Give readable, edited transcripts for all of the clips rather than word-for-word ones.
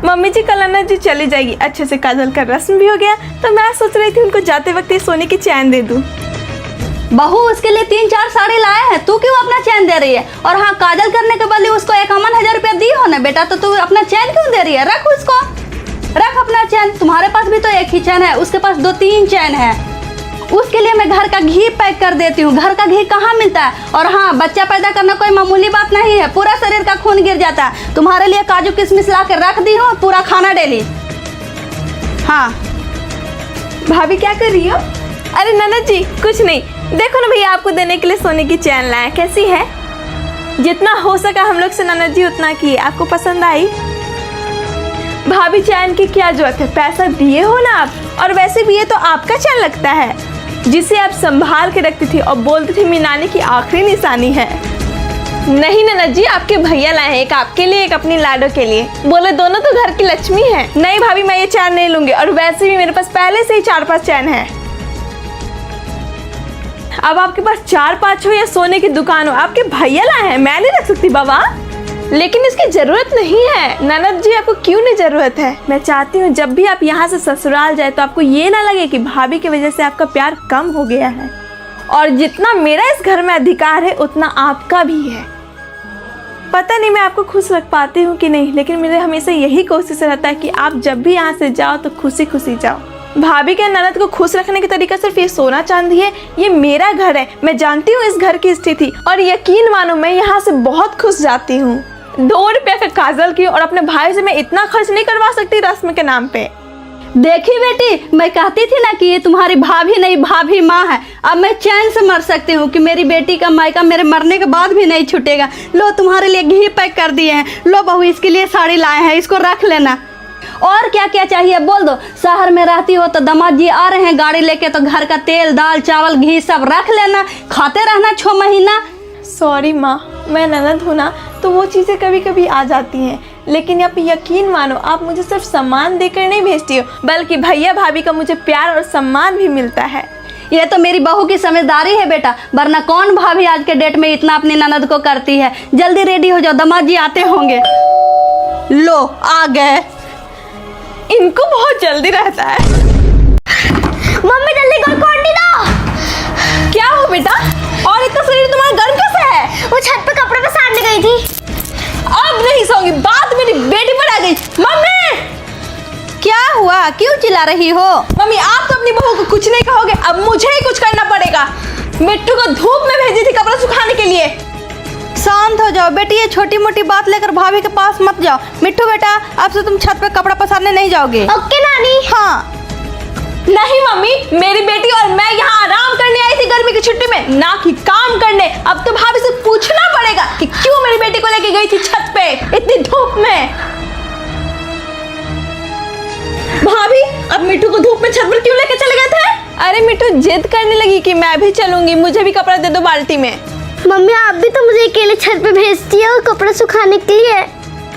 Mummy जी कल ननद जी चली जाएगी, अच्छे से काजल का रस्म भी हो गया, तो मैं सोच रही थी उनको जाते वक्त ये सोने की चैन दे दूं। बहू उसके लिए 3-4 साड़ी लाए हैं, तू क्यों अपना चैन दे रही है? और हाँ, काजल करने के बदले उसको 51,000 रुपया दी हो ना बेटा, तो तू अपना चैन क्यों दे रही है? रख उसको, रख अपना चैन। तुम्हारे पास भी तो एक ही चैन है, उसके पास 2-3 चैन है। उसके लिए मैं घर का घी पैक कर देती हूँ। घर का घी कहाँ मिलता है? और हाँ, बच्चा पैदा करना कोई मामूली बात नहीं है, पूरा शरीर का खून गिर जाता है। तुम्हारे लिए काजू किशमिश ला के रख दी हूँ, पूरा खाना डेली। हाँ भाभी क्या कर रही हो? अरे ननद जी कुछ नहीं, देखो ना भैया आपको देने के लिए सोने की चैन लाया, कैसी है? जितना हो सका हम लोग से ननद जी उतना किए, आपको पसंद आई? भाभी चैन की क्या जरूरत है, पैसा दिए हो ना आप, और वैसे भी ये तो आपका चैन लगता है जिसे आप संभाल के रखती थी और बोलती थी मीनाने की आखिरी निशानी है। नहीं ननद जी, आपके भैया लाए हैं, एक आपके लिए एक अपनी लाडो के लिए, बोले दोनों तो घर की लक्ष्मी है। नहीं भाभी मैं ये चैन नहीं लूंगी, और वैसे भी मेरे पास पहले से ही 4-5 चैन है। अब आपके पास 4-5 हो या सोने की दुकान हो, आपके भैया लाए हैं, मैं नहीं रख सकती बाबा। लेकिन इसकी जरूरत नहीं है ननद जी, आपको क्यों नहीं जरूरत है? मैं चाहती हूँ जब भी आप यहाँ से ससुराल जाए तो आपको ये ना लगे कि भाभी की वजह से आपका प्यार कम हो गया है, और जितना मेरा इस घर में अधिकार है उतना आपका भी है। पता नहीं मैं आपको खुश रख पाती हूँ कि नहीं, लेकिन मेरे हमेशा यही कोशिश रहता है कि आप जब भी यहाँ से जाओ तो खुशी खुशी जाओ। भाभी के ननद को खुश रखने का तरीका सिर्फ ये सोना चांदी है। ये मेरा घर है, मैं जानती हूँ इस घर की स्थिति, और यकीन मानो मैं यहाँ से बहुत खुश जाती हूँ। 2 रुपया का काजल की और अपने भाई से मैं इतना खर्च नहीं करवा सकती रस्म के नाम पे। देखी बेटी, मैं कहती थी ना कि ये तुम्हारी भाभी नहीं भाभी माँ है। अब मैं चैन से मर सकती हूँ कि मेरी बेटी का मायका मेरे मरने के बाद भी नहीं छूटेगा। लो तुम्हारे लिए घी पैक कर दिए हैं, लो बहू इसके लिए साड़ी लाए हैं, इसको रख लेना। और क्या क्या चाहिए बोल दो। शहर में रहती हो तो दामाद जी आ रहे हैं गाड़ी लेके, तो घर का तेल दाल चावल घी सब रख लेना, खाते रहना 6 महीना। सॉरी माँ, मैं ननद हूँ ना, तो वो चीज़ें कभी कभी आ जाती हैं, लेकिन आप यकीन मानो आप मुझे सिर्फ सम्मान देकर नहीं भेजती हो, बल्कि भैया भाभी का मुझे प्यार और सम्मान भी मिलता है। ये तो मेरी बहू की समझदारी है बेटा, वरना कौन भाभी आज के डेट में इतना अपनी ननद को करती है। जल्दी रेडी हो जाओ, दामाद जी आते होंगे। लो आ गए। इनको बहुत जल्दी रहता है। मम्मी जल्दी कोटी दो। क्या हो बेटा, और इतना शरीर तुम्हारा गर्म कैसे है? वो छत पे कपड़े पसारने गई थी। अब नहीं सोऊंगी, बात मेरी बेटी पर आ गई। मम्मी क्या हुआ, क्यों चिल्ला रही हो? मम्मी आप तो अपनी बहू को कुछ नहीं कहोगे, अब मुझे ही कुछ करना पड़ेगा। मिट्टू को धूप में भेजी थी कपड़ा सुखाने के लिए। शांत हो जाओ बेटी, ये छोटी मोटी बात लेकर भाभी के पास मत जाओ। मिट्टू बेटा, अब से तुम छत पे कपड़ा पसारने नहीं जाओगे। ओके नानी। हाँ। नहीं मम्मी, मेरी बेटी और मैं यहाँ आराम करने आई थी गर्मी की छुट्टी में, ना कि काम करने। अब तो भाभी से पूछना पड़ेगा कि क्यों मेरी बेटी को लेके गई थी छत पे इतनी धूप में। भाभी अब मिट्टू को धूप में छत पर क्यों लेके चले गए थे? अरे मिट्टू जिद करने लगी कि मैं भी चलूंगी, मुझे भी कपड़ा दे दो बाल्टी में। मम्मी आप भी तो मुझे अकेले छत पे भेजती है कपड़े सुखाने के लिए।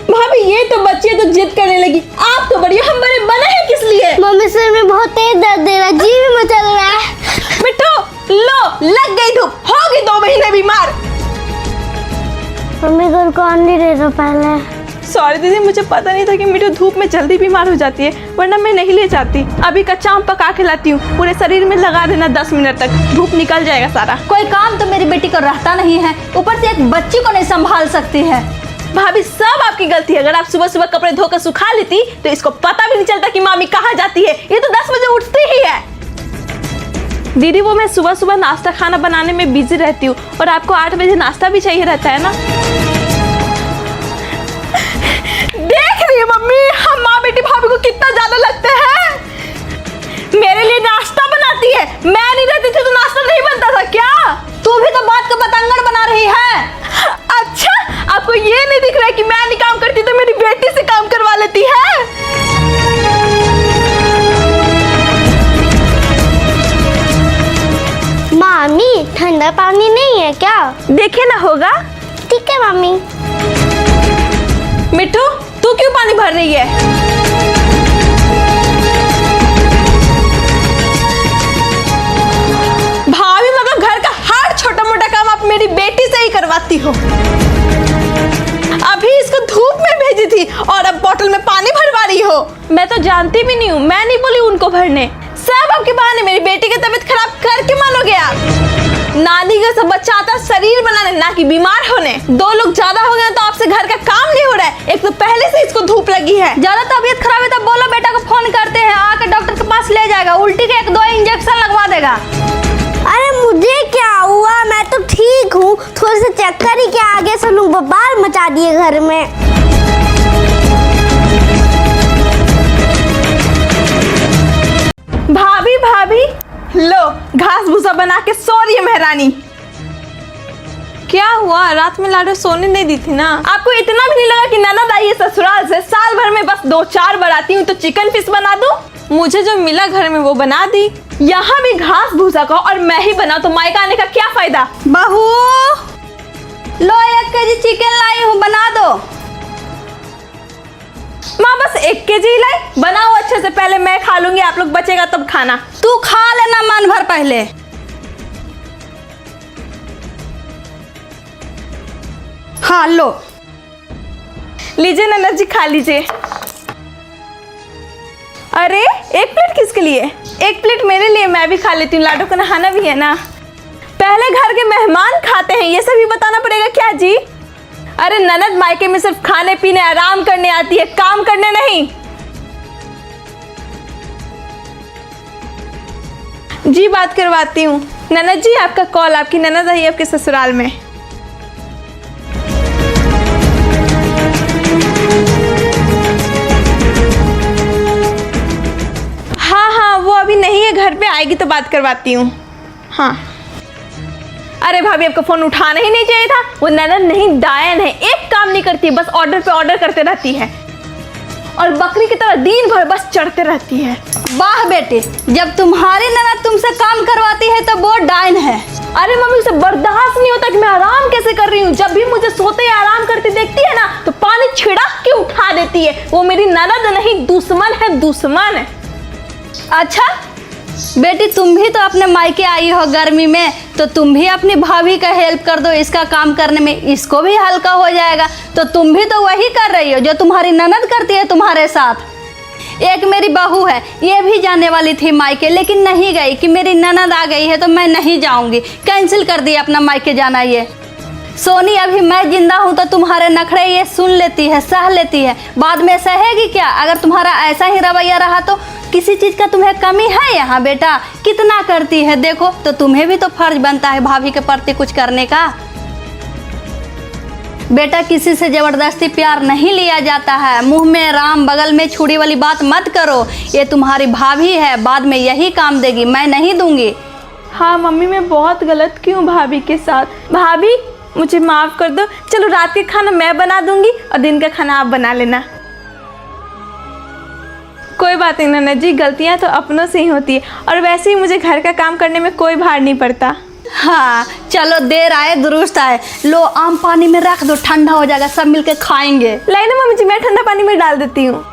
भाभी ये तो बच्ची तो जिद करने लगी, आप तो बड़ी, हम बड़े बने हैं किस लिए? मम्मी सिर में बहुत तेज दर्द दे रहा है, जी भी मचल रहा है। मिट्टू लो लग गई धूप, होगी 2 महीने बीमार। मम्मी को कौन नहीं दे रहा पहले। सॉरी दीदी, मुझे पता नहीं था कि मिट्टू धूप में जल्दी बीमार हो जाती है, वरना मैं नहीं ले जाती। अभी कच्चा आम पका के लाती हूँ, पूरे शरीर में लगा देना 10 मिनट तक, धूप निकल जाएगा सारा। कोई काम तो मेरी बेटी को रहता नहीं है, ऊपर से एक बच्ची को नहीं संभाल सकती है। भाभी सब आपकी गलती है, अगर आप सुबह सुबह कपड़े धोकर सुखा लेती तो इसको पता भी नहीं चलता कि मामी कहाँ जाती है। ये तो 10 बजे उठती ही है। दीदी वो मैं सुबह सुबह नाश्ता खाना बनाने में बिजी रहती हूँ, और आपको 8 बजे नाश्ता भी चाहिए रहता है ना। देख रही है मम्मी, हम माँ बेटी भाभी को कितना ज्यादा लगते हैं। मेरे लिए नाश्ता बनाती है, मैं नहीं रहती थी तो नाश्ता नहीं बनता था क्या? तू भी तो बात को बतंगड़ बना रही है। अच्छा आपको ये नहीं दिख रहा है कि मैं नहीं काम करती तो मेरी बेटी से काम करवा लेती है? मामी ठंडा पानी नहीं है क्या? देखे ना होगा। ठीक है मम्मी। मिट्टू तू क्यों पानी भर रही है? भाभी मतलब घर का हर छोटा मोटा काम आप मेरी बेटी से ही करवाती हो। अभी इसको धूप में भेजी थी और अब बोतल में पानी भरवा हो। मैं तो जानती भी नहीं हूँ, मैं नहीं बोली उनको भरने। सब आपके बहाने। मेरी बेटी की तबीयत खराब करके मानोगे आप? नानी का सब बच्चा आता शरीर बनाने, ना कि बीमार होने। 2 लोग ज्यादा हो गए तो आपसे घर का काम नहीं हो रहा है। एक तो पहले से इसको धूप लगी है। ज्यादा तबीयत खराब है तो बोलो बेटा को फोन करते हैं, आकर डॉक्टर के पास ले जाएगा, उल्टी के 1-2 इंजेक्शन लगवा देगा। अरे मुझे क्या हुआ, मैं तो ठीक हूँ। थोड़े से चक्कर ही क्या, आगे से लोग बवाल मचा दिए घर में। भाभी भाभी लो घास भूसा बना के सो रही है महारानी। क्या हुआ? रात में लाडो सोने नहीं दी थी ना? आपको इतना भी नहीं लगा कि ननद आई है ससुराल से, साल भर में बस 2-4 बार आती हूँ तो चिकन फिश बना दूं? मुझे जो मिला घर में वो बना दी। यहाँ भी घास भूसा का और मैं ही बना तो मायका आने का क्या फायदा? बहू लो 1 केजी चिकन लाई हूँ, बना दो। माँ बस 1 केजी लाई, बनाओ अच्छे से, पहले मैं खा लूंगी, आप लोग बचेगा तब खाना। तू खा लेना मन भर पहले। हाँ लो लीजिए ननद जी, खा लीजिए। अरे 1 प्लेट किसके लिए? 1 प्लेट मेरे लिए, मैं भी खा लेती हूँ, लाडो को नहाना भी है ना। पहले घर के मेहमान खाते हैं, ये सभी बताना पड़ेगा क्या जी? अरे ननद मायके में सिर्फ खाने पीने आराम करने आती है, काम करने नहीं। जी बात करवाती हूँ। ननद जी आपका कॉल, आपकी ननद आई आपके ससुराल में। हाँ वो अभी नहीं है घर पे, आएगी तो बात करवाती हूँ। हाँ अरे भाभी आपका फोन उठाना ही नहीं चाहिए था। वो ननद नहीं डायन है, एक काम नहीं करती, बस ऑर्डर पे ऑर्डर करते रहती है और बकरी की तरह दिन भर बस चढ़ते रहती है। वाह बेटे, जब तुम्हारी ननद तुमसे काम करवाती है तो वो डायन है। अरे मम्मी उसे बर्दाश्त नहीं होता कि मैं आराम कैसे कर रही हूँ। जब भी मुझे सोते ही आराम करती देखती है ना तो पानी छिड़क के उठा देती है। वो मेरी ननद नहीं, दुश्मन है, दुश्मन है। अच्छा बेटी, तुम भी तो अपने मायके आई हो गर्मी में, तो तुम भी अपनी भाभी का हेल्प कर दो इसका काम करने में, इसको भी हल्का हो जाएगा। तो तुम भी तो वही कर रही हो जो तुम्हारी ननद करती है तुम्हारे साथ। एक मेरी बहू है, ये भी जाने वाली थी मायके लेकिन नहीं गई कि मेरी ननद आ गई है तो मैं नहीं जाऊंगी, कैंसिल कर दिया अपना मायके जाना। ये सोनी, अभी मैं जिंदा हूँ तो तुम्हारे नखरे ये सुन लेती है, सह लेती है, बाद में सहेगी क्या? अगर तुम्हारा ऐसा ही रवैया रहा तो किसी चीज का तुम्हें कमी है यहाँ बेटा? कितना करती है देखो, तो तुम्हें भी तो फर्ज बनता है भाभी के प्रति कुछ करने का। बेटा किसी से जबरदस्ती प्यार नहीं लिया जाता है, मुंह में राम बगल में छुरी वाली बात मत करो। ये तुम्हारी भाभी है, बाद में यही काम देगी, मैं नहीं दूंगी। हाँ मम्मी मैं बहुत गलत की हूँ भाभी के साथ। भाभी मुझे माफ कर दो, चलो रात के खाना मैं बना दूंगी और दिन का खाना आप बना लेना। कोई बात नहीं नन्ना जी, गलतियाँ तो अपनों से ही होती है और वैसे ही मुझे घर का काम करने में कोई भार नहीं पड़ता। हाँ चलो, देर आए दुरुस्त आए। लो आम पानी में रख दो, ठंडा हो जाएगा, सब मिलके खाएंगे। लाइए ना मम्मी जी, मैं ठंडा पानी में डाल देती हूँ।